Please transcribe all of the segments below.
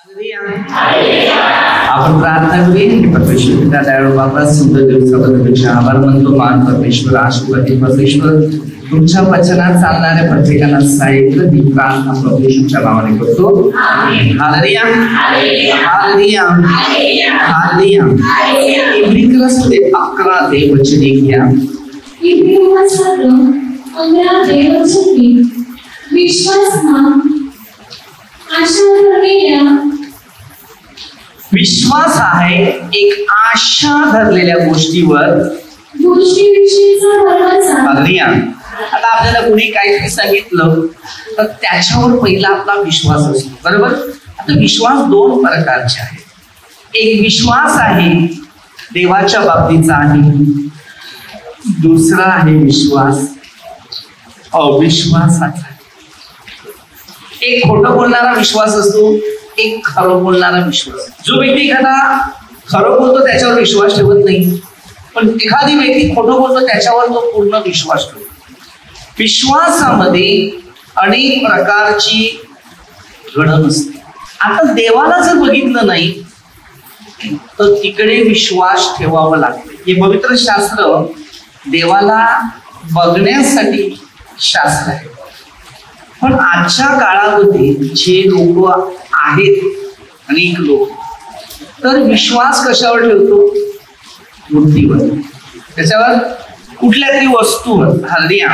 आपण प्रार्थना करूया. परमेश्वर पिता दयाळू बाबा, सुंदर दिवसाबद्दल आभार मानतो. मान परमेश्वर, आशीर्वादी परमेश्वर, तुमच्या वचनात चालणाऱ्या प्रत्येकाला साहित्य ती प्रार्थना परमेश्वरच्या नावाने करतो. Hallelujah, hallelujah, hallelujah. इब्रियमध्ये 11 देववचने घ्या. विश्वास आहे एक आशा धरलेल्या गोष्टीवर. आता आपल्याला कोणी काहीतरी सांगितलं तर त्याच्यावर पहिला आपला विश्वास असतो, बरोबर. आता विश्वास 2 प्रकारचे आहेत. एक विश्वास आहे देवाच्या बाबतीचा आहे, दुसरा आहे विश्वास अविश्वासाचा. एक खोटं बोलणारा विश्वास असतो, एक खरं बोलणारा विश्वास. जो व्यक्ती एखादा खरं बोलतो त्याच्यावर विश्वास ठेवत नाही, पण एखादी व्यक्ती खोटं बोलतो त्याच्यावर तो पूर्ण विश्वास ठेवतो. विश्वासामध्ये अनेक प्रकारची घडण असते. आता देवाला जर बघितलं नाही तर तिकडे विश्वास ठेवावा लागतो. हे पवित्र शास्त्र देवाला बघण्यासाठी शास्त्र आहे. पण आजच्या काळामध्ये जे लोक आहेत, अनेक लोक, तर विश्वास कशावर ठेवतो? मूर्तीवर, त्याच्यावर, कुठल्या तरी वस्तूवर. हालेलुया.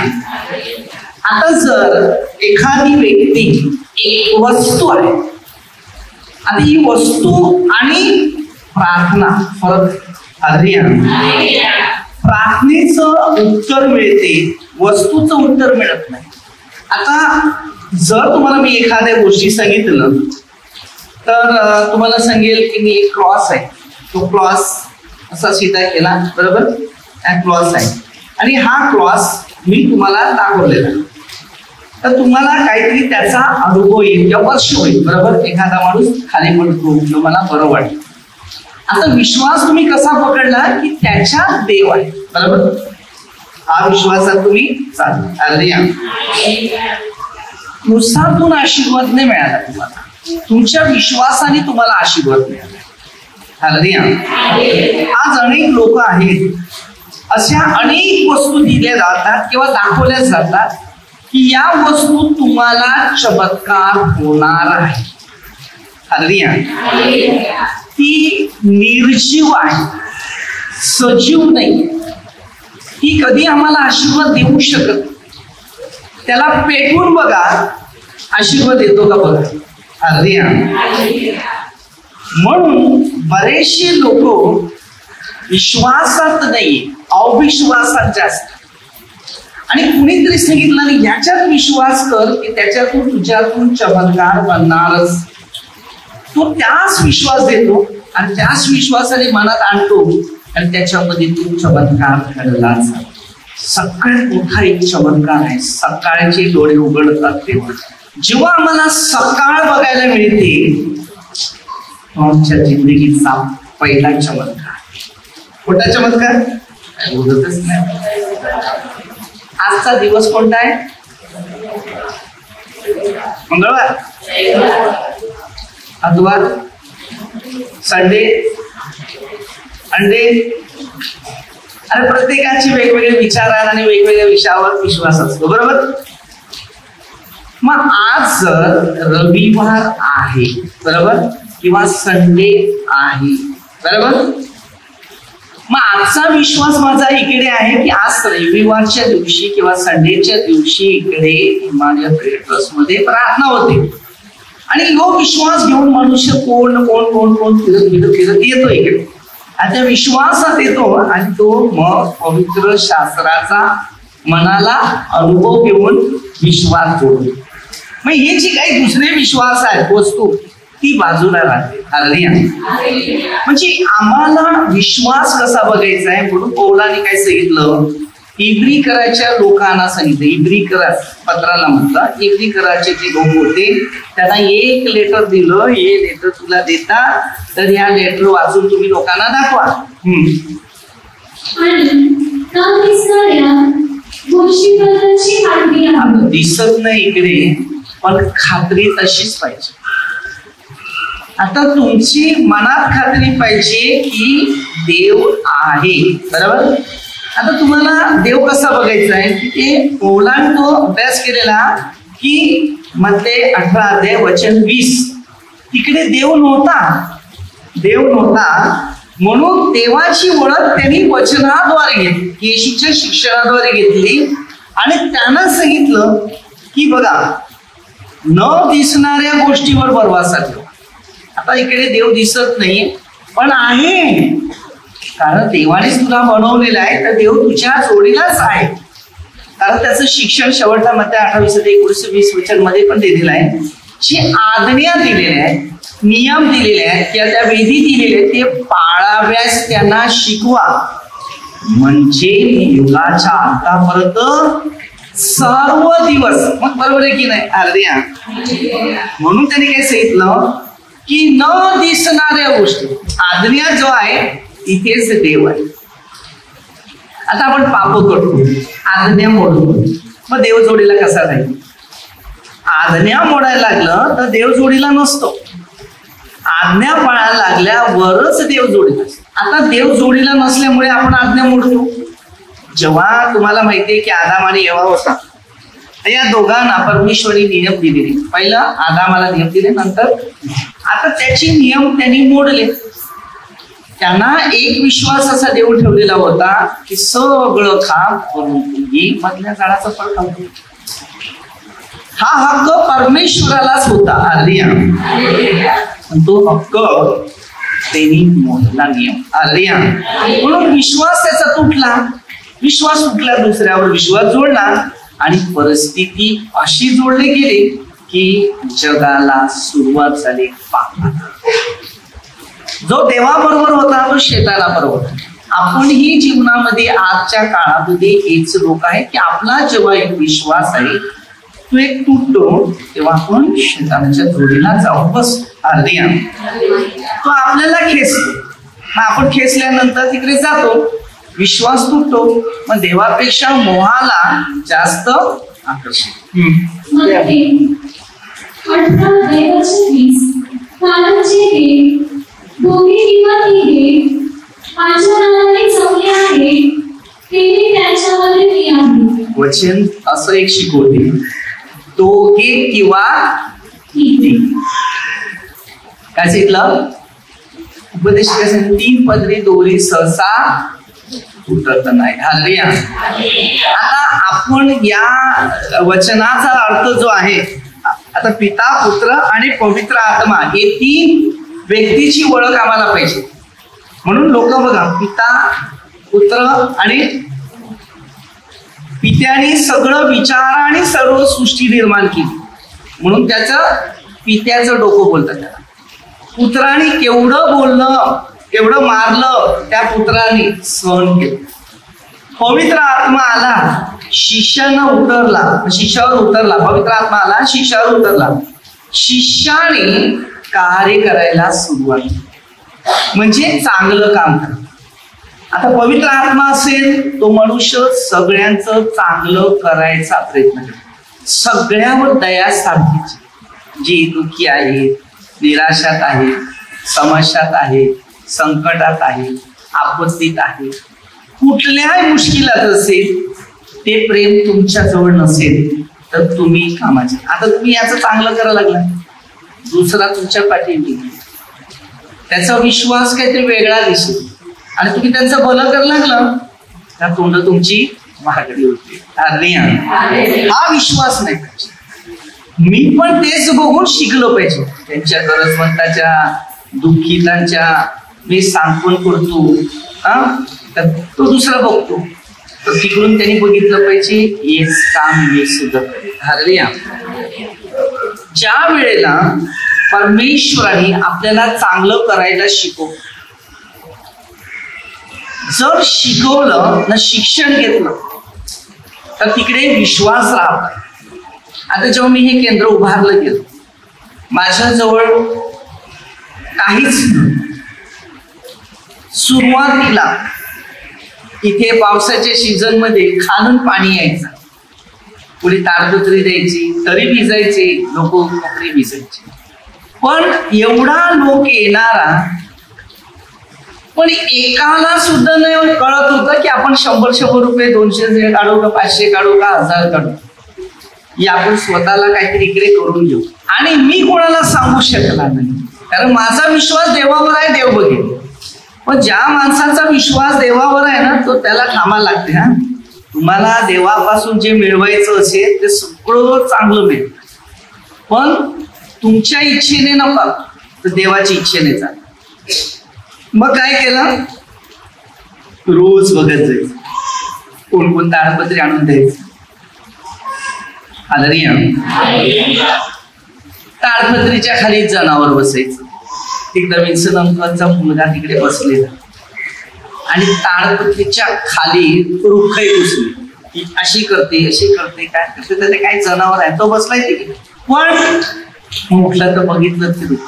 आता जर एखादी व्यक्ती एक वस्तू आहे, आता ही वस्तू आणि प्रार्थना फरक. हालेलुया. प्रार्थनेचं उत्तर मिळते, वस्तूचं उत्तर मिळत नाही. आता जर तुम्हाला मी एखाद्या गोष्टी सांगितलं तर तुम्हाला सांगेल की मी एक क्रॉस आहे, तो क्रॉस असा सीधा केला, बरोबर. हा क्रॉस आहे आणि हा क्रॉस मी तुम्हाला दाखवलेला, तर तुम्हाला काहीतरी त्याचा अनुभव येईल किंवा वर्ष होईल, बरोबर. एखादा माणूस खाली पडतो, तुम्हाला बरं वाटतं. आता विश्वास तुम्ही कसा पकडला की त्याच्यात देव आहे, बरोबर. हा विश्वासात तुम्ही चालला. नुसार आशीर्वाद नाही मिळाला तुम्हाला, तुमच्या विश्वासाने तुम्हाला आशीर्वाद मिळाला. हालेलुया. आज अनेक लोक आहेत, अशा अनेक वस्तू दिल्या जातात किंवा दाखवल्या जातात की या वस्तू तुम्हाला चमत्कार होणार आहे. हालेलुया. ती निर्जीव आहे, सजीव नाही. ती कधी आम्हाला आशीर्वाद देऊ शकत. त्याला पेटवून बघा, आशीर्वाद येतो का बघा. हालेलुया. म्हणून बरेचसे लोक विश्वासात नाही, अविश्वासात जास्त. आणि कुणीतरी सांगितलं नाही याच्यात विश्वास कर की त्याच्यातून तुझ्यातून चमत्कार बनणारच. तो त्याच विश्वास देतो आणि त्याच विश्वासाने मनात आणतो आणि त्याच्यामध्ये तो चमत्कार घडलाच. सगळ्यात मोठा एक चमत्कार आहे, सकाळचे डोळे उघडतात तेव्हा. जेव्हा आम्हाला सकाळ बघायला मिळते आमच्या जिंदगीचा पहिला चमत्कार. कोणता चमत्कार? बोलतच नाही. आजचा दिवस कोणता आहे? मंगळवार, बुधवार, संडे, अंडे. आणि प्रत्येकाची वेगवेगळे विचार आणि वेगवेगळ्या विषयावर विश्वास असतो, बरोबर. मग आज जर रविवार आहे, बरोबर, किंवा संडे आहे, बरोबर, मग आजचा विश्वास माझा इकडे आहे की आज रविवारच्या दिवशी किंवा संडेच्या दिवशी इकडे हिमालय प्रेयर ट्रस्ट मध्ये प्रार्थना होते. आणि यो विश्वास घेऊन मनुष्य कोण कोण कोण कोण फिरत फिरत फिरत येतो इकडे. आणि त्या विश्वासात येतो आणि तो मग पवित्र शास्त्राचा मनाला अनुभव घेऊन विश्वास जोडतो. मग हे जे काही दुसरे विश्वास आहेत, वस्तू, ती बाजूला राहते. हालेलुया. म्हणजे आम्हाला विश्वास कसा बघायचा आहे म्हणून पौलाने काय सांगितलं, इब्रिकराच्या लोकांना सांगितलं. इब्रिकरा पत्राला म्हटलं, इब्रिकराचे जे लोक होते त्यांना एक लेटर दिलं, हे लेटर तुला देतात, तर या लेटर वाचून तुम्ही लोकांना दाखवा. दिसत नाही इकडे, पण खात्री तशीच पाहिजे. आता तुमची मनात खात्री पाहिजे की देव आहे, बरोबर. आता तुम्हाला देव कसा बघायचा आहे की ते ओलांडतो अभ्यास केलेला की मत्ते 18:20 तिकडे देव नव्हता म्हणून देवाची ओळख त्यांनी वचनाद्वारे घेतली, येशूच्या शिक्षणाद्वारे घेतली आणि त्यांना सांगितलं की बघा न दिसणाऱ्या गोष्टीवर भरवसा ठेवा. आता इकडे देव दिसत नाही पण आहे, कारण देवानेच तुला बनवलेलं आहे तर देव तुझ्या जोडीलाच आहे. कारण त्याचं शिक्षण शेवटला मत्ते 28:19-20 मध्ये पण दिलेलं आहे. जी आज्ञा दिलेल्या आहेत, नियम दिलेले आहेत किंवा त्या विधी दिलेले आहेत ते पाळाव्यास त्यांना शिकवा, म्हणजे युगाच्या अंतापर्यंत सर्व दिवस. मग बरोबर आहे की नाही अर्ध्या. म्हणून त्यांनी काय सांगितलं की न दिसणाऱ्या गोष्टी, आज्ञा जो आहे तिथेच देव आहे. आता आपण पाप करतो, आज्ञा मोडतो, मग देव जोडीला कसा राहील. आज्ञा मोडायला लागलं तर देव जोडीला नसतो, आज्ञा पाळायला लागल्यावरच देव जोडीला. आता देव जोडीला नसल्यामुळे आपण आज्ञा मोडतो. जेव्हा तुम्हाला माहितीये की आदाम आणि एवा होता, या दोघांना परमेश्वरी नियम दिलेले. पहिलं आदामाला नियम दिले, नंतर आता त्याचे नियम त्यांनी मोडले. त्यांना एक विश्वास असा देव ठेवलेला होता की सगळं काम करून तुम्ही मधल्या झाडाचं फळ खाऊ. हा हक्क परमेश्वरालाच होता आलिया, तो हक्क त्यांनी मोडला नियम आलिया. म्हणून विश्वास त्याचा तुटला, विश्वास तुटला, दुसऱ्यावर विश्वास जोडला आणि परिस्थिती अशी जोडली गेली की जगाला सुरुवात झाली पापाची. जो देवाबरोबर होता तो शैतानाबरोबर. आपणही जीवनामध्ये आजच्या काळामध्ये हेच लोक आहे की आपला जेव्हा एक विश्वास आहे तो एक तुटतो तेव्हा आपण शैतानाच्या जोडीला जाऊन बसतो. अर्ध्या तो आपल्याला खेचतो, मग आपण खेचल्यानंतर तिकडे जातो, विश्वास तुटतो, मग देवापेक्षा मोहाला जास्त आकर्षित. वचन असं एक शिकवते, दोघे किंवा काय सांगितलं उपदेशासाठी 3 पदरी दोरी सहसा तुटत नाही. हालेलुया. आता आपण या वचनाचा अर्थ जो आहे, आता पिता, पुत्र आणि पवित्र आत्मा हे 3 व्यक्तीची ओळख आम्हाला पाहिजे. म्हणून लोक बघा, पिता, पुत्र आणि पित्याने सगळं विचार आणि सर्व सृष्टी निर्माण केली म्हणून त्याचं पित्याचं डोकं बोलतात. त्याला पुत्राने केवढं बोललं, केवढं मारलं, त्या पुत्राने सहन केलं. पवित्र आत्मा आला, शिष्यावर उतरला, पवित्र आत्मा आला, शिष्यावर उतरला, शिष्याने कार्य करायला सुरुवात, म्हणजे चांगलं काम करा. आता पवित्र आत्मा असेल तो मनुष्य सगळ्यांचं चांगलं करायचा प्रयत्न करतो, सगळ्यावर दया साधायची. जी दुःखी आहेत, निराशात आहे, समस्यात आहे, संकटात आहे, आपत्तीत आहे, कुठल्याही मुश्किलात असेल, ते प्रेम तुमच्या जवळ नसेल तर तुम्ही कामाचे. आता तुम्ही याचं चांगलं करायला लागला, दुसरा तुमच्या पाठीशी, त्याचा विश्वास काहीतरी वेगळा दिसेल आणि तुम्ही त्यांचं भलं करायला लागलं त्या तोंड तुमची महागडी होते. हा विश्वास नाही पाहिजे. मी पण तेच बघून शिकलो पाहिजे. त्यांच्या गरजवंताच्या, दुःखितांच्या मी सांत्वन करतो, तर तो दुसरा बघतो, तर तिकडून त्यांनी बघितलं पाहिजे हेच काम मी सुद्धा करेन. ज्या वेळेला परमेश्वराने आपल्याला चांगलं करायला शिकवलं, जर शिकवलं ना, शिक्षण घेतलं तर तिकडे विश्वास राहतो. आता जेव्हा मी हे केंद्र उभारलं गेलं, माझ्याजवळ काहीच सुरुवातीला इथे पावसाच्या सीझन मध्ये खालून पाणी यायचं, पुढे ताडपत्री द्यायची, तरी भिजायचे लोक, कपडे भिजायचे. पण एवढा लोक येणारा, पण एकाला सुद्धा नाही कळत होतं की आपण 100 रुपये 200 काढू का 500 काढू का 1000 काढू, या आपण स्वतःला काहीतरी इकडे करून घेऊ. आणि मी कोणाला सांगू शकणार नाही, कारण माझा विश्वास देवावर आहे, देव बघेल. पण ज्या माणसाचा विश्वास देवावर आहे ना, तो त्याला थांबा लागते. हा, तुम्हाला देवापासून जे मिळवायचं असेल ते सगळं चांगलं मिळेल, पण तुमच्या इच्छेने नका, तर देवाच्या इच्छेने जा. मग काय केलं, रोज बघत जायचं कोण ताडपत्री आणून द्यायचं. हालेलुया. ताडपत्रीच्या खाली जनावर बसायचं. एकदा विन्सन अंकलचा मुलगा तिकडे बसलेला आणि ताडपत्रीच्या खाली रुखही घुसली, अशी करते काय करते, त्याने काय जनावर आहे, तो बसलाय तिकडे. पण म्हटलं तर बघितलं ते रुख.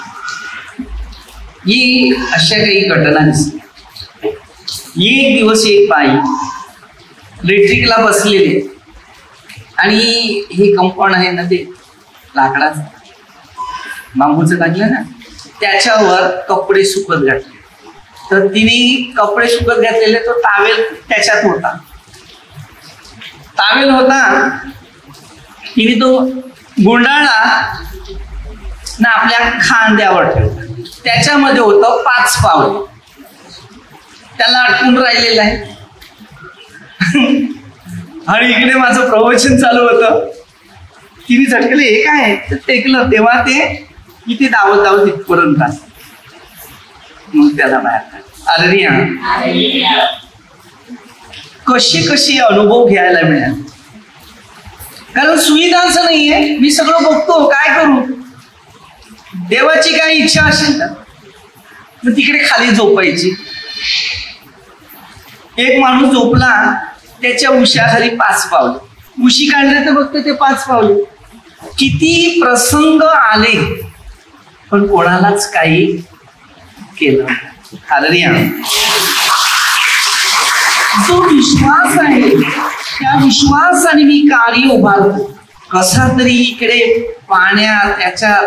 ही अशा काही घटना दिसल्या. एक दिवस एक बाई इलेक्ट्रिकला बसलेले आणि हे कंपाऊंड आहे ना, ते लाकडाचं बांबूचं टाकलं ना, त्याच्यावर कपडे सुकत घातले. तर तिने कपडे सुकत घातलेले, तो टावेल त्याच्यात होता. तिने तो गुंडाळा ना आपल्या खांद्यावर ठेवला. त्याच्यामध्ये होतं 5 पावलं, त्याला अटकून राहिलेलं आहे. आणि इकडे माझं प्रवचन चालू होतं. तिने झटकले, हे काय, तर टेकलं. तेव्हा ते किती धावत तिथपर्यंत आलं. मग त्याला बाहेर काढलं. हालेलुया. कशी अनुभव घ्यायला मिळाले, कारण सुविधांचं नाहीये. मी सगळं बघतो, काय करू, देवाची काय इच्छा असेल तर मग तिकडे खाली झोपायची. एक माणूस झोपला, त्याच्या उशाखाली 5 पावले, उशी काढले तर फक्त ते 5 पावले. किती प्रसंग आले, पण कोणालाच काही केलं. हालेलुया. जो विश्वास आहे, त्या विश्वासाने मी कार्य उभारतो. कसा तरी इकडे पाण्यात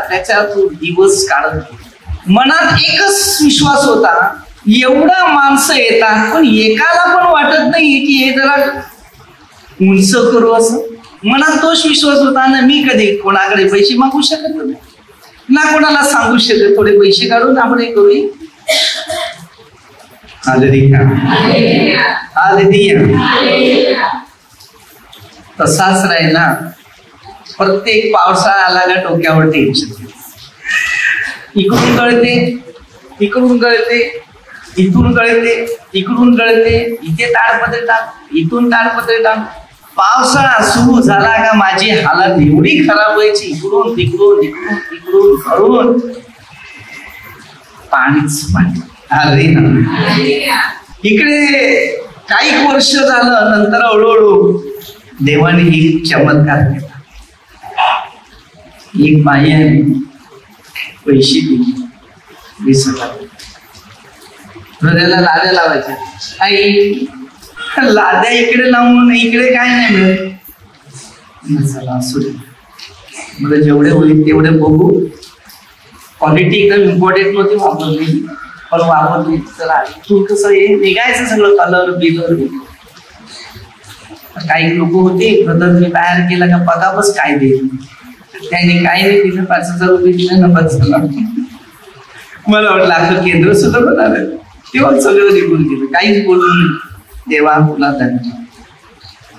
त्याच्या दिवस काढत. मनात एकच विश्वास होता, एवढा माणसं येतात, पण एकाला पण वाटत नाही की हे जरा उंच करू असं. मनात तोच विश्वास होता ना, मी कधी कोणाकडे पैसे मागू शकत नाही, ना कोणाला सांगू शकत थोडे पैसे काढून आपण हे करू. तसाच राहिला. प्रत्येक पावसाळा आला का डोक्यावर टेन्शन. इकडून गळते, इकडून गळते, इथून गळते, इकडून गळते, इथे ताडपत्री टाक, इथून ताडपत्री टाक. पावसाळा सुरू झाला का माझी हालत एवढी खराब व्हायची, इकडून तिकडून इकडून तिकडून करून पाणीच पाणी. इकडे काही वर्ष झालं, नंतर हळूहळू देवाने एक चमत्कार केला. एक बाई आहे, पैसे दिले 20,000. हृदयाला लाद्या लावायच्या. आई लाद्या इकडे लावून इकडे काय नाही मिळत. चला असू दे, मला जेवढे होईल तेवढे बघू. क्वालिटी एकदम इम्पॉर्टंट नव्हती, वापरली पण वापरली. चला तू कसं हे निघायचं सगळं कलर बिलर. काही लोक होते, ब्रदर मी तयार केला का बघा बस काय देईल. त्याने काही नाही दिलं, 5,000 रुपये दिले ना, बस झाला. मला वाटलं आपलं केंद्र सुद्धा बनावं, तेव्हा सगळं निघून गेलं, काहीच बोलून. देवा तुला धन्यवाद.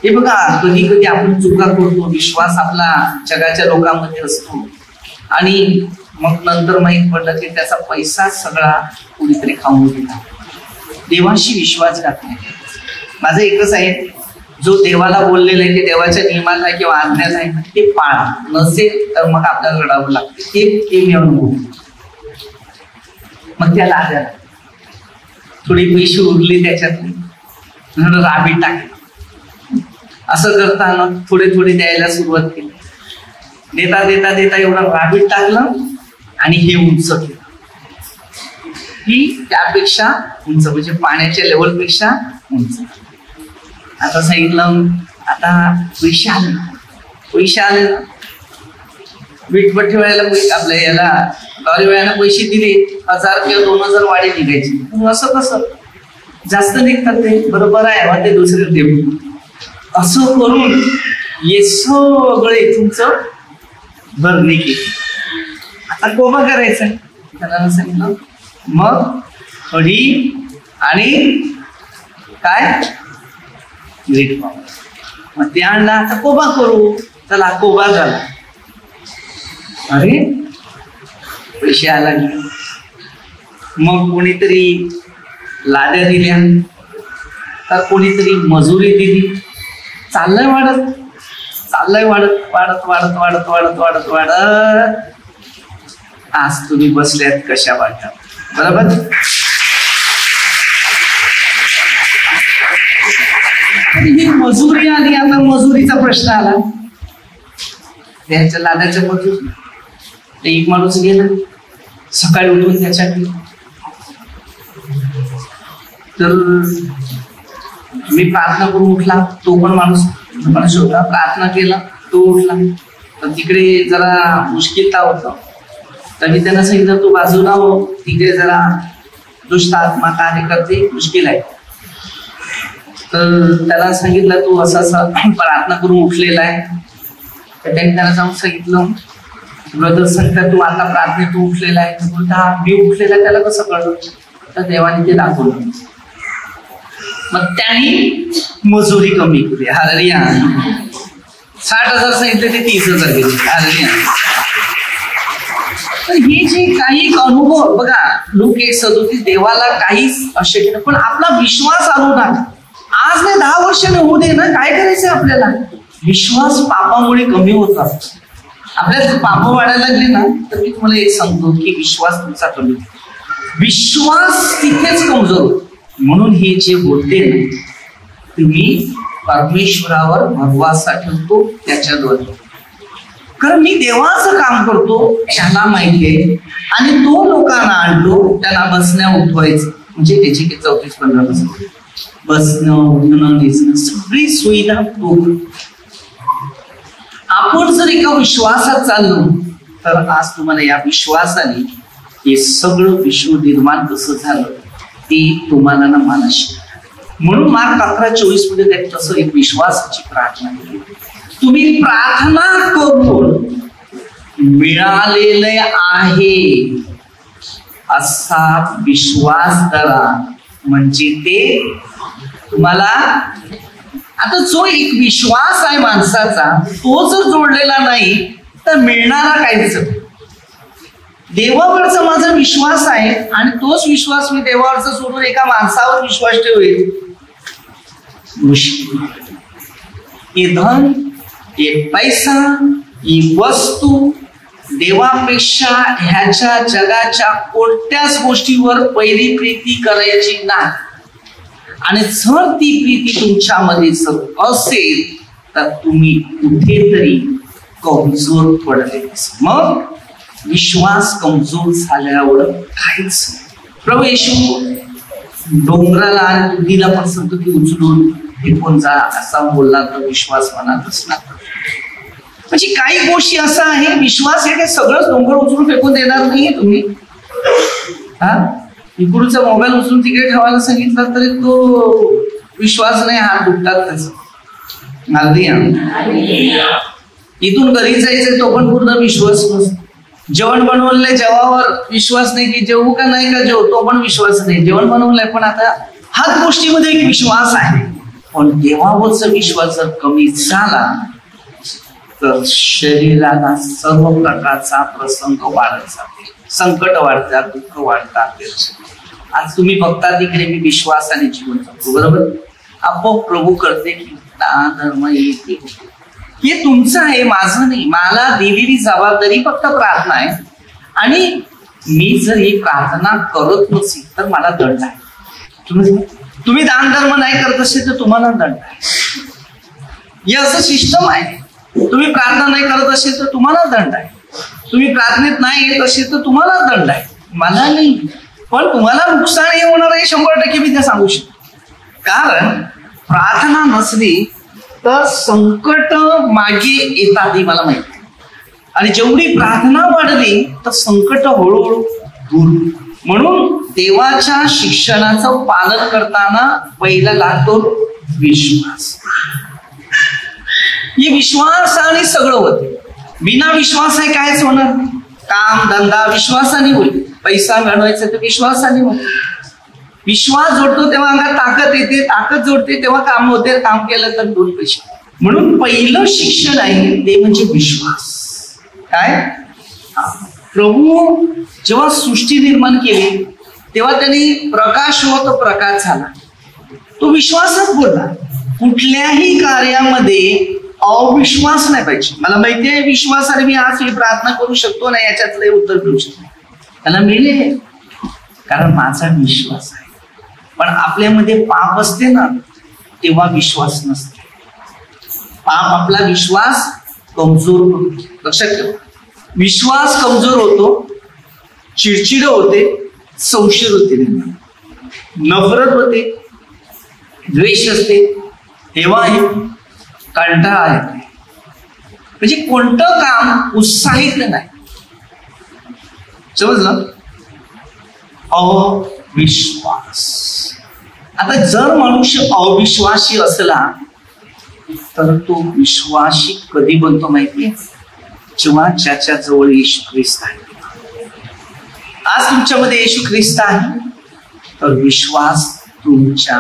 हे बघा, कधी कधी आपण चुका करतो, विश्वास आपला जगाच्या लोकांमध्ये असतो आणि मग नंतर माहित पडलं की त्याचा पैसा सगळा कुणीतरी खाऊन गेला. देवाशी विश्वासघात नाही. माझं एकच आहे, जो देवाला बोललेलं आहे की देवाच्या नियमात आहे किंवा आज्ञात आहे ते पाळा, नसेल तर मग आपल्याला रडावं लागते. हे मी अनुभव. मग त्या लाद्याला थोडी पैसे उरली, त्याच्यात राबी टाकली. असं करताना थोडे थोडे द्यायला सुरुवात केली. देता देता देता एवढं राबीत टाकलं आणि हे उंच केलं. ही त्यापेक्षा उंच, म्हणजे पाण्याच्या लेवलपेक्षा उंच. आता सांगितलं, आता पैसे आले ना, विटपट्टी वेळेला आपल्या याला गावरी वेळाला पैसे दिले 1000 किंवा 2000 वाढी निघायची. असं कसं जास्त निघतात ते बरोबर आहे ते दुसरे देव असं करून हे सगळे तुमचं भरणी केली. आता कोबा करायचा त्याला सांगितलं मग कढी आणि काय मीठ पाव मग ते आणला. आता कोबा करू चला कोबा झाला. अरे पैसे आला मग कोणीतरी लाद्या दिल्या तर कोणीतरी मजुरी दिली. चाललंय वाढत आज तुम्ही बसल्यात कशा वाटत बरोबर. ही मजुरी आली. आता मजुरीचा प्रश्न आला. त्याच्या लाद्याच्या मजुरी एक माणूस गेला सकाळी उठून त्याच्याकडे तर मी प्रार्थना करून उठला. तो पण माणूस होता. प्रार्थना केला तो उठला. तर तिकडे जरा मुश्किलता होता. तर मी त्यांना सांगितलं तू बाजूला हो तिकडे जरा दुष्ट आत्मा कार्य करते मुश्किल आहे. तर त्याला सांगितलं तू असं प्रार्थना करून उठलेला आहे. तर त्यांनी त्याला जाऊन सांगितलं ब्रदर सांगता तू आता प्रार्थनेतून उठलेला आहे. तर बोलता मी उठलेला त्याला कसं कळलं. तर देवाने ते दाखवलं. मग त्यांनी मजुरी कमी केली. हालेलुया. 60,000 सांगितले ते 30,000 गेले. हालेलुया. तर हे जे काही अनुभव बघा लूक 1:37 देवाला काहीच अशक्य नाही पण आपला विश्वास आलो ना. आज नाही 10 वर्षाने होऊ दे ना. काय करायचंय आपल्याला. विश्वास पापामुळे कमी होतात. आपल्याला पाप वाढायला लागले ना तर मी तुम्हाला एक सांगतो की विश्वास तुमचा कमी विश्वास तिथेच कमजोर. म्हणून हे जे बोलते ना तुम्ही परमेश्वरावर भरवसा ठेवतो त्याच्याद्वारे. कारण मी देवाचं काम करतो त्याला माहितीये आणि तो लोकांना आणतो त्यांना बसण्या उठवायचं म्हणजे त्याची 34-15 बसणं उठणं दिसणं सगळी सुविधा तो. आपण जर एका विश्वासात चाललो तर आज तुम्हाला या विश्वासाने हे सगळं विश्व निर्माण कसं झालं ते तुम्हाला ना मानस. म्हणून मार्क 11:24 मध्ये तसं एक विश्वासाची प्रार्थना केली. तुम्ही प्रार्थना करून मिळालेले आहे असा विश्वास करा म्हणजे ते तुम्हाला. आता जो एक विश्वास आहे माणसाचा तो जर जोडलेला नाही तर मिळणारा काहीच. देवावरचा माझा विश्वास आहे आणि तोच विश्वास मी देवावरचा सोडून एका माणसावर विश्वास ठेवेल मुश्किल. हे धन हे पैसा ही वस्तू देवापेक्षा ह्याच्या जगाच्या कोणत्याच गोष्टीवर पहिली प्रीती करायची नाही. आणि जर ती प्रीती तुमच्यामध्ये जर असेल तर तुम्ही कुठेतरी कमजोर पडले. मग विश्वास कमजोर झाल्यावर काहीच. प्रभू येशू डोंगराला आणि नदीला पण सांगतो की उचलून फेकून जा असा बोलला तर विश्वास मनात असणार. म्हणजे काही गोष्टी असा आहे विश्वास हे काही सगळंच डोंगर उचलून फेकून देणार नाहीये तुम्ही. इकडूनचा मोबाईल उचलून तिकडे ठेवायला सांगितलं तरी तो विश्वास नाही. हात दुखतात त्याच. इथून घरी जायचंय तो पण पूर्ण विश्वास नसतो. जेवण बनवलंय जेवावर विश्वास नाही की जेवू का नाही का जेव तो पण विश्वास नाही. जेवण बनवलंय पण आता हाच गोष्टीमध्ये एक विश्वास आहे. पण देवावरचा विश्वास जर कमी झाला तर शरीराला सर्व प्रकारचा प्रसंग वाढत जाते. संकट वाढतात दुःख वाढतात. आज तुम्ही बघता तिकडे मी विश्वासाने जीवन जगतो बरोबर. आपोआप प्रभू करते की धर्म येते. हे तुमचं आहे माझं नाही. मला दिलेली जबाबदारी फक्त प्रार्थना आहे आणि मी जर ही प्रार्थना करत नसेल तर मला दंड आहे. तुम्ही दान धर्म नाही करत असेल तर तुम्हाला दंड आहे. हे असं सिस्टम आहे. तुम्ही प्रार्थना नाही करत असेल तर तुम्हाला दंड आहे. तुम्ही प्रार्थनेत नाही येत असेल तर तुम्हाला दंड आहे. मला नाही. पण तुम्हाला नुकसान हे होणार आहे 100% मी ते सांगू शकतो. कारण प्रार्थना नसली तर संकट मागे येतात हे मला माहिती. आणि जेवढी प्रार्थना वाढली तर संकट हळूहळू दूर. म्हणून देवाच्या शिक्षणाचं पालन करताना पहिला लागतो विश्वास. हे विश्वासाने सगळं होते. बिना विश्वास आहे कायच होणार नाही. काम धंदा विश्वासाने होईल. पैसा मिळवायचा तर विश्वासाने होईल. विश्वास जोडतो तेव्हा अंगात ताकद येते. ताकद जोडते तेव्हा काम होते. काम केलं तर 2 पैसे. म्हणून पहिलं शिक्षण आहे ते म्हणजे विश्वास. काय प्रभू जेव्हा सृष्टी निर्माण केली तेव्हा त्यांनी प्रकाश होत प्रकाश झाला. तो विश्वासच बोलला. कुठल्याही कार्यामध्ये अविश्वास नाही पाहिजे. मला माहिती आहे विश्वासाने मी आज ही प्रार्थना करू शकतो ना याच्यातलं उत्तर मिळू शकतो. त्याला मिळेल कारण माझा विश्वास आहे. पण आपल्यामध्ये पाप असते ना तेव्हा विश्वास नसते. पाप आपला विश्वास कमजोर होतो. लक्षात ठेवा. विश्वास कमजोर होतो. चिडचिड होते. संशय होते. नफरत होते. द्वेष असते. तेव्हा कंटाळा येते. म्हणजे कोणतं काम उत्साहित नाही. समजलं. अविश्वास. आता जर मनुष्य अविश्वासी असला तर तो विश्वासी कधी बनतो माहितीये जेव्हा ज्याच्या जवळ येशू ख्रिस्त आहे. आज तुमच्यामध्ये येशू ख्रिस्त आहे तर विश्वास तुमच्या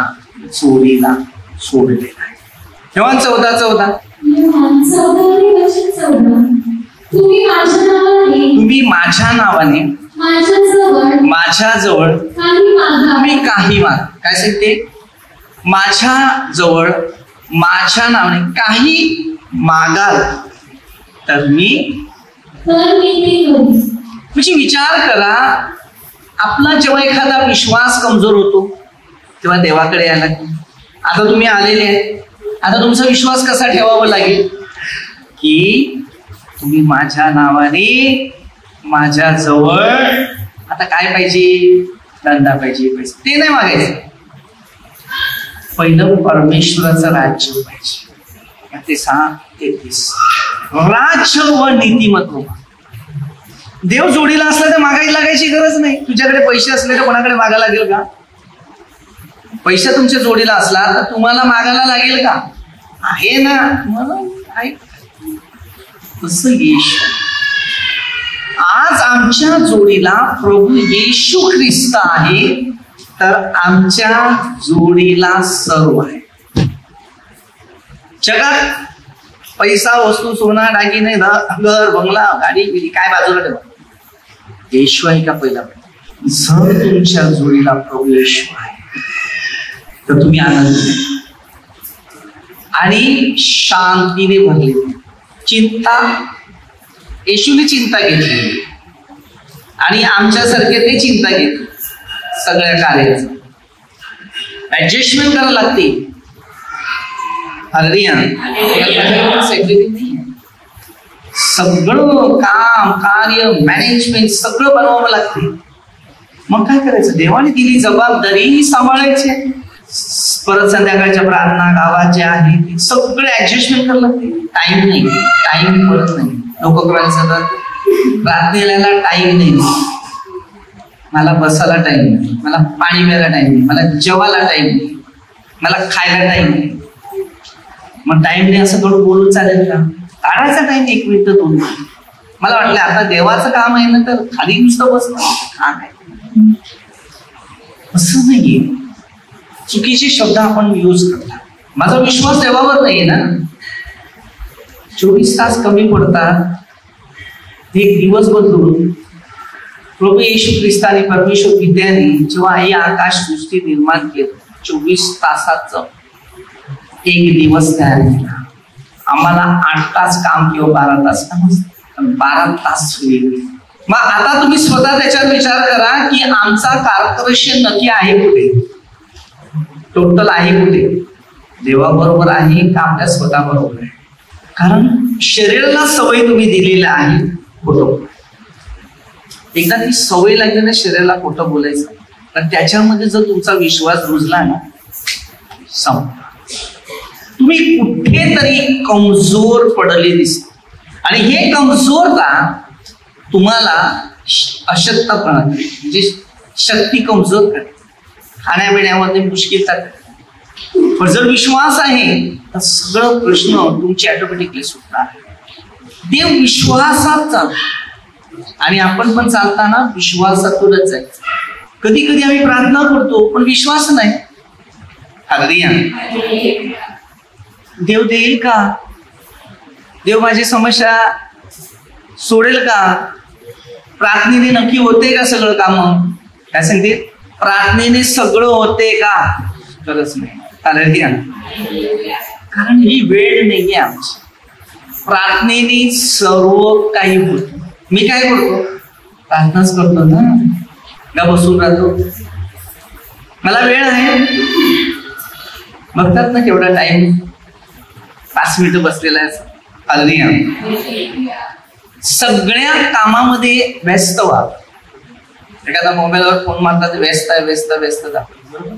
जोडीला सोडलेला आहे. तेव्हा 14:14 तुम्ही माझ्या नावाने माझ्याजवळ तुम्ही काही माग. काय सांगते. माझ्या जवळ माझ्या नावाने काही मागाल तर मी. म्हणजे विचार करा आपला जेव्हा एखादा विश्वास कमजोर होतो तेव्हा देवाकडे यायला. आता तुम्ही आलेले आहे. आता तुमचा विश्वास कसा ठेवावा लागेल की तुम्ही माझ्या नावाने माझ्या जवळ. आता काय पाहिजे. धंदा पाहिजे. पैसे ते नाही मागायचं. पहिलं परमेश्वराचं राज्य पाहिजे. 6:33 राज्य व नीतिमत्व. देव जोडीला असला तर मागायला लागायची गरज नाही. तुझ्याकडे पैसे असले तर कोणाकडे मागायला लागेल का. पैसा तुमच्या जोडीला असला तर तुम्हाला मागायला लागेल का. आहे ना. तसं येशू आज आमच्या जोडीला प्रभू येशू ख्रिस्त आहे तर आमच्या जोडीला सर्व आहे. जगात पैसा वस्तू सोना दागिने घर बंगला गाडी बिडी काय बाजूला ठेवा. येशू आहे का पहिला. जर तुमच्या जोडीला प्रभू येशू आहे तर तुम्ही आनंद आणि शांतीने भरले. चिंता येशूने चिंता घेतली आणि आमच्यासारखे ते चिंता घेतली. सगळ्या कार्याचं ऍडजस्टमेंट करायला लागते. सगळं काम कार्य मॅनेजमेंट सगळं बनवावं लागते. मग काय करायचं. देवाने दिली जबाबदारी सांभाळायची. परत संध्याकाळच्या प्रार्थना गावाच्या आहे सगळं ऍडजस्टमेंट करायला लागते. टाइम नाही. टाइम परत नाही. लोक करायला प्रार्थनेला टाइम नाही. मला बसायला टाइम नाही. मला पाणी प्यायला टाइम नाही. मला जेवायला टाइम नाही. मला खायला टाइम नाही. मग टाइम नाही असं थोडं बोलून चालेल का. काढायचा टाइम 1 मिनिट 2 मिनिट. मला वाटलं आता देवाचं काम आहे ना तर खाली नुसतं बसणं काय. असं नाहीये. चुकीचे शब्द आपण यूज करतात. माझा विश्वास देवावर नाहीये ना. 24 तास कमी पडतात. एक दिवस बदलून प्रभू येशू ख्रिस्ताने परमेश्वर पित्याने जेव्हा आई आकाश सृष्टी निर्माण केलं 24 तासाचं एक दिवस तयार केला. आम्हाला 8 तास काम किंवा 12 तास काम 12 तास होईल. मग आता तुम्ही स्वतः त्याच्यात विचार करा की आमचा कार्यक्षेत्र नक्की आहे कुठे. टोटल आहे कुठे. देवाबरोबर आहे का आपल्या स्वतः बरोबर आहे. कारण शरीराला सवय तुम्ही दिलेला आहे खोटं. एकदा ती सवय लागली ना शरीराला खोटं बोलायचं तर त्याच्यामध्ये जर तुमचा विश्वास रुजला ना संपला. तुम्ही कुठेतरी कमजोर पडले दिसता. आणि हे कमजोरता तुम्हाला अशक्तपणा म्हणजे शक्ती कमजोर करते, खाण्यापिण्यामध्ये मुश्किलता करते. पण जर विश्वास आहे तर सगळं प्रश्न तुमचे ऑटोमॅटिकली सुटणार. देव विश्वासात चालतो आणि आपण पण चालताना विश्वासातूनच जायचं. कधी कधी आम्ही प्रार्थना करतो पण विश्वास नाही. हालेलुया. देव देईल का? देव माझी समस्या सोडेल का? प्रार्थनेने नक्की होते का सगळं काम? काय सांगते? प्रार्थनेने सगळं होते का? खरंच नाही. हालेलुया. कारण ही वेळ नाहीये आमची. प्रार्थनेने सर्व काही होत. मी काय करतो? प्रार्थनाच करतो ना, का बसून राहतो? मला वेळ आहे. बघतात ना केवढा टाइम, 5 मिनिटं बसलेला आहे. हालेलुया. सगळ्या कामामध्ये व्यस्त व्हा. एखादा मोबाईलवर फोन मारता ते व्यस्त आहे, व्यस्त व्यस्त दाखवतो.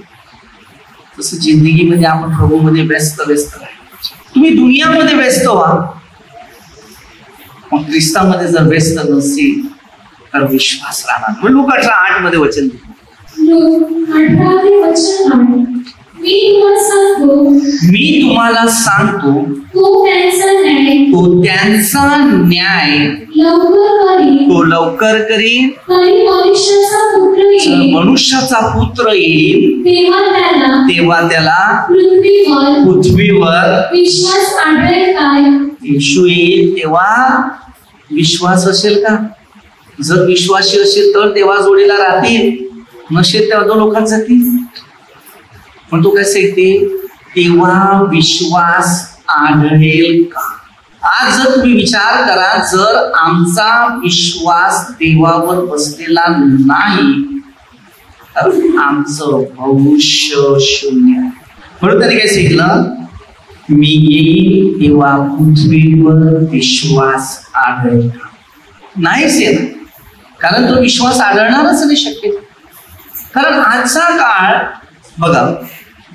तसं जिंदगीमध्ये आपण प्रभूमध्ये व्यस्त व्यस्त राहायचं. तुम्ही दुनियामध्ये व्यस्त व्हा, मग ख्रिस्तामध्ये जर व्यस्त नसेल तर विश्वास राहणार. मग लूका 18:8 मध्ये वचन देतो. मी तुम्हाला सांगतो तो त्यांचा न्याय तो लवकर करीन. मनुष्याचा पुत्र येईल तेव्हा त्याला पृथ्वीवर येशू येईल तेव्हा विश्वास असेल का? जर विश्वासी असेल तर देवा जोडीला राहतील, नसेल तेव्हा 2 लोकांत जातील. पण तो कसं येते? तेव्हा विश्वास आढळेल का? आज जर तुम्ही विचार करा, जर आमचा विश्वास देवावर बसलेला नाही तर आमचं भविष्य शून्य आहे. म्हणून त्यांनी काय सांगितलं? मी येईल तेव्हा पृथ्वीवर विश्वास आढळेल का? नाहीच येणार. कारण तो विश्वास आढळणारच नाही शक्य. कारण आजचा काळ बघा,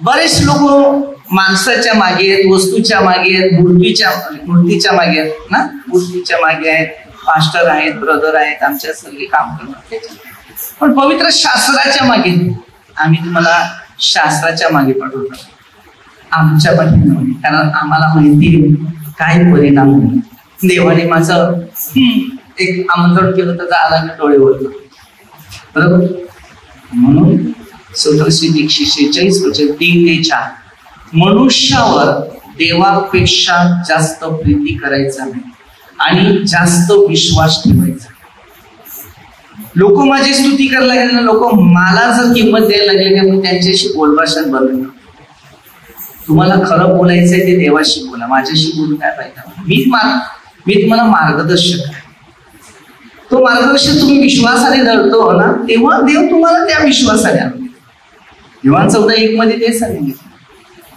बरेच लोक माणसाच्या मागे आहेत, वस्तूच्या मागे आहेत, मूर्तीच्या मागे आहेत ना, मूर्तीच्या मागे आहेत. पास्टर आहेत, ब्रदर आहेत, आमच्या सगळे काम करतात. पण पवित्र शास्त्राच्या मागे आम्ही तुम्हाला शास्त्राच्या मागे पाठवतो, आमच्या पाठीमागे. कारण आम्हाला माहिती काय परिणाम होईल. देवाने माझं एक आमंत्रण केलं तर आला मी डोळे वरलं, बरोबर. म्हणून 1746 वचन 3 ते 4 मनुष्यावर देवापेक्षा जास्त प्रीती करायचा नाही आणि जास्त विश्वास ठेवायचा. लोक माझी स्तुती करायला लागले ना, लोक मला जर किंमत द्यायला लागले का मी त्यांच्याशी बोलभाषण बनवलं. तुम्हाला खरं बोलायचंय ते देवाशी बोला, माझ्याशी बोलून काय पाहिजे? मी तुम्हाला मार्गदर्शक आहे. तो मार्गदर्शक तुम्ही विश्वासाने धरतो ना, तेव्हा देव तुम्हाला त्या विश्वासाने आणतो. योहान 14:1 मध्ये ते सांगितलं,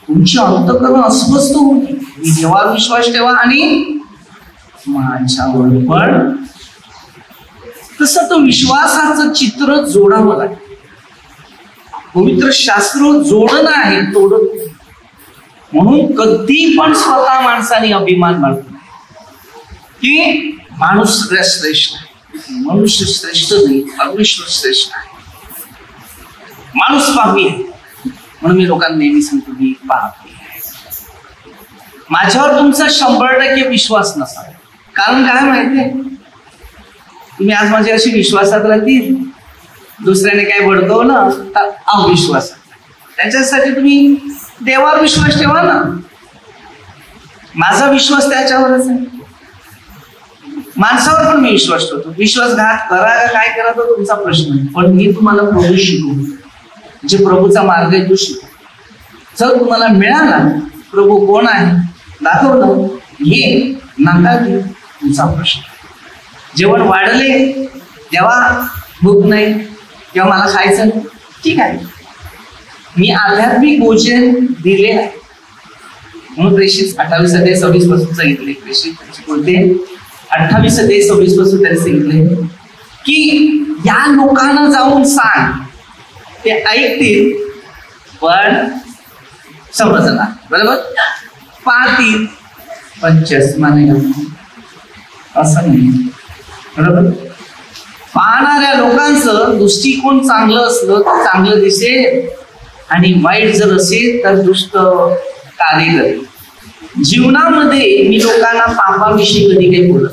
तुमची अंतःकरण अस्वस्थ होऊ नये, मी देवावर विश्वास ठेवा आणि माझ्यावर पण. तसं तो विश्वासाचं चित्र जोडावं लागेल. पवित्र शास्त्र जोडणं आहे, तोडत नाही. म्हणून कधी पण स्वतः माणसाने अभिमान बाळगतो की माणूस सगळ्यात श्रेष्ठ आहे. मनुष्य श्रेष्ठ नाही, परमेश्वर श्रेष्ठ आहे. माणूस पापी आहे म्हणून मी लोकांना नेहमी सांगतो मी पापी आहे. माझ्यावर तुमचा 100% विश्वास नसावा. कारण काय माहितीये, तुम्ही आज माझी अशी विश्वासात राहतील, दुसऱ्याने काय भडकवलं तर अविश्वासात. त्याच्यासाठी तुम्ही देवावर विश्वास ठेवा ना. माझा विश्वास त्याच्यावरच आहे. माणसावर पण मी विश्वास ठेवतो. विश्वासघात करा का काय करा तो तुमचा प्रश्न आहे. पण मी तुम्हाला प्रभू शिकवू, जे प्रभूचा मार्ग आहे तो शिकवू. जर तुम्हाला मिळाला प्रभू कोण आहे दाखवलं, हे नाका घेऊ, तुमचा प्रश्न. जेवण वाढले जेव्हा भूक नाही किंवा मला खायचं नाही, ठीक आहे, मी आध्यात्मिक भोजन दिले आहे. म्हणून प्रेषित 28:26 पासून सांगितले, प्रेषित बोलते 28:26 पासून त्यांनी सांगितले की या लोकांना जाऊन सांग, ते ऐकतील पण समजणार, बरोबर, पाहतील पण चष्मा नाही घालणार. असं नाही, बरोबर. पाहणाऱ्या लोकांचं दृष्टिकोन चांगलं असलं तर चांगलं दिसेल, आणि वाईट जर असेल तर दुष्ट कार्य करेल. जीवनामध्ये मी लोकांना पापाविषयी कधी काही बोलत,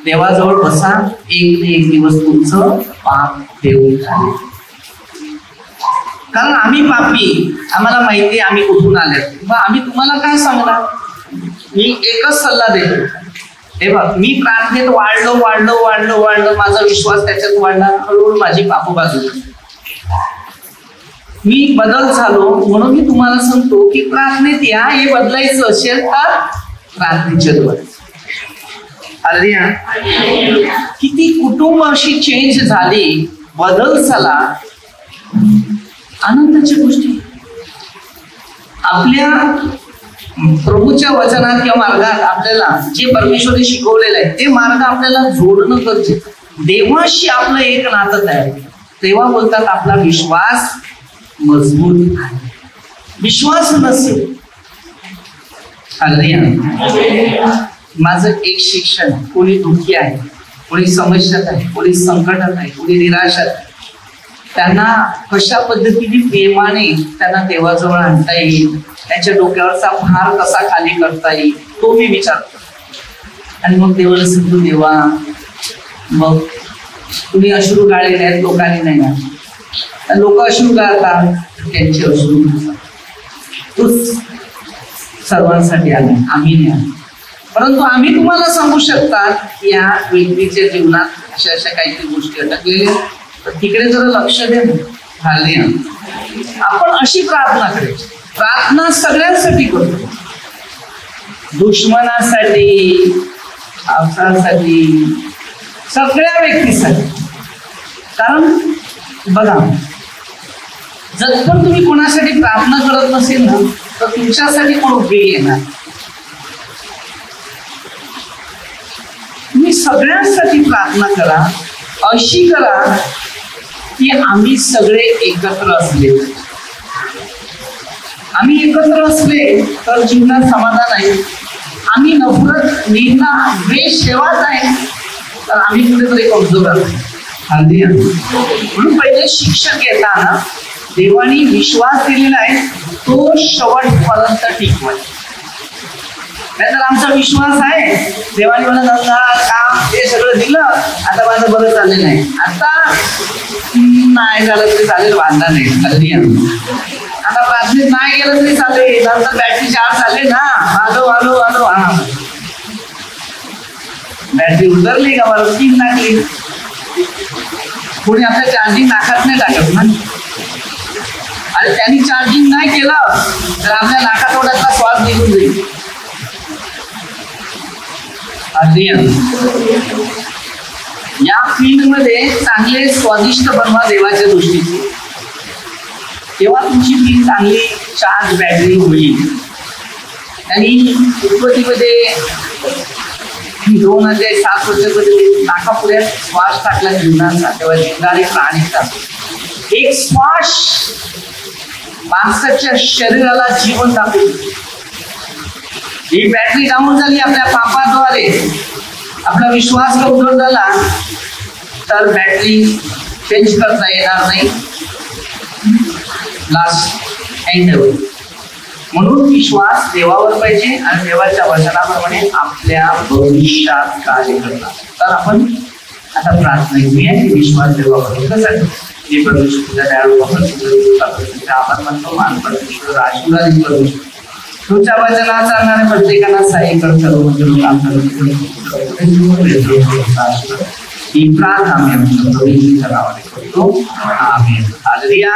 देवाजवळ बसा, एक ना एक दिवस तुमचं पाप देऊन झाले. कारण आम्ही पापी, आम्हाला माहिती आहे आम्ही कुठून आले. मग आम्ही तुम्हाला काय सांगणार? मी एकच सल्ला देतो, हे बघ, मी प्रार्थनेत वाढलो, माझा विश्वास त्याच्यात वाढला, हळूहळू माझी पाप बाजूला, मी बदल झालो. म्हणून मी तुम्हाला सांगतो की प्रार्थनेत या, हे बदलायचं असेल तर प्रार्थनेच्या द्वारे. हालेलुया. किती कुटुंब अशी चेंज झाली, बदल झाला, आनंदाच्या गोष्टी. आपल्या प्रभूच्या वचनात किंवा मार्गात आपल्याला जे परमेश्वरी शिकवलेलं आहे ते मार्ग आपल्याला जोडणं गरजेचं. देवाशी आपलं एक नातं आहे, तेव्हा बोलतात आपला विश्वास मजबूत आहे. विश्वास नसेल, हालेलुया. माझं एक शिक्षण, कोणी दुःखी आहे, कोणी समस्यात आहे, कोणी संकटात आहे, कोणी निराशात आहे, त्यांना कशा पद्धतीने प्रेमाने त्यांना देवाजवळ आणता येईल, त्यांच्या डोक्यावरचा भार कसा खाली करता येईल, तो मी विचारतो. आणि मग देवाला सांगतो, देवा, मग तुम्ही अश्रू गाळले नाहीत, लोकांनी नाही, लोक अश्रू गाळतात, त्यांचे अश्रू तूच सर्वांसाठी आले, आम्ही नाही आलो. परंतु आम्ही तुम्हाला सांगू शकतात या व्यक्तीच्या जीवनात अशा अशा काहीतरी गोष्टी अटकलेल्या, तर तिकडे जरा लक्ष द्या. आपण अशी प्रार्थना करायची. प्रार्थना सगळ्यांसाठी करतो, दुश्मनासाठी, आपसासाठी, सगळ्या व्यक्तीसाठी. कारण बघा, जर पण तुम्ही कोणासाठी प्रार्थना करत नसेल ना, तर तुमच्यासाठी कोण उपयोगी येणार? तुम्ही सगळ्यांसाठी प्रार्थना करा, अशी करा की आम्ही सगळे एकत्र असले. आम्ही एकत्र असले तर जीवनात समाधान आहे. आम्ही नफरत, निंदा, द्वेष सेवाच आहे तर आम्ही कुठेतरी कमजोर आहोत. म्हणून पहिले शिक्षण घेताना देवानी विश्वास दिलेला आहे, तो शेवटपर्यंत टिकवायचा. नाहीतर आमचा विश्वास आहे, देवानी मला धंदा, काम हे सगळं दिलं, आता माझं बरं चाललेलं आहे, आता नाही झालं तरी चालेल, वांधा नाही. आता प्रार्थनेत नाही गेलं तरी चालेल, नंतर बॅटरी चार्ज झाले ना, आलो हा, बॅटरी उतरली का बरं, 3 टाकली. कोणी आपल्या चार्जिंग नाकात नाही टाकत ना, आणि त्यांनी चार्जिंग नाही केलं तर आपल्या नाकातोड्यातला श्वास निघून जाईल. या फील्डमध्ये चांगले स्वादिष्ट बनवा देवाच्या दृष्टीने, तेव्हा तुमची ती चांगली चार्ज बॅटरी होईल. आणि उत्पत्तीमध्ये 2007 वर्षामध्ये नाकापुड्यात श्वास टाकला जीवनाचा, तेव्हा जिवणारे प्राणीचा एक श्वास माणसाच्या शरीराला जीवन दाखवतो. ही बॅटरी डाऊन झाली आपल्या पापाद्वारे, आपला विश्वास कमजोर झाला तर बॅटरी चेंज करता येणार नाही, लास्ट एंड होईल. म्हणून विश्वास देवावर पाहिजे आणि देवाच्या वचनाप्रमाणे आपल्या भविष्यात कार्य करणार. तर आपण आता प्रार्थना करूया की विश्वास देवावर कसा जे परमेश्वर आपण म्हणतो, मान परमेश्वर आशीर्वादित करू, तुमच्या वचनात चालणाऱ्या प्रत्येकाला सहाय्य करतो. काम करतो ही प्रार्थना आम्ही आमच्या प्रभूच्या नावाने करतो. आमेन. हालेलुया.